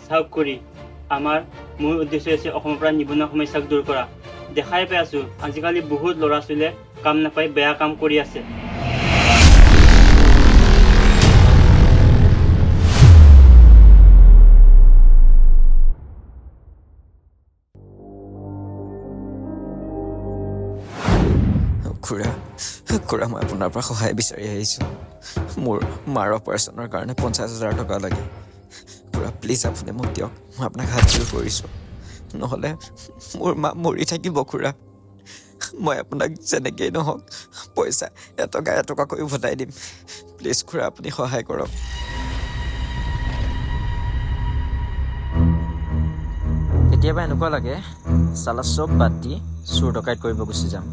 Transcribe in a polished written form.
চাওক কৰি আমাৰ মূল উদ্দেশ্য হৈছে অসমৰ পৰা নিবনুৱা সমস্যাক দূৰ কৰা। দেখাই পাই আছো আজিকালি বহুত ল'ৰা ছোৱালীয়ে কাম নাপাই বেয়া কাম কৰি আছে। খুৰা মই আপোনাৰ পৰা সহায় বিচাৰি আহিছোঁ। মোৰ মাৰ অপাৰেশ্যনৰ কাৰণে 50,000 টকা লাগে। খুৰা প্লিজ আপুনি মোক দিয়ক, মই আপোনাক হাত জোৰ কৰিছোঁ। নহ'লে মোৰ মা মৰি থাকিব খুৰা। মই আপোনাক যেনেকেই নহওক পইচা এটকাকৈ উভতাই দিম। প্লিজ খুৰা আপুনি সহায় কৰক। কেতিয়াবা এনেকুৱা লাগে চালা চব বাদ দি চোৰ ডকাইত কৰিব গুচি যাম।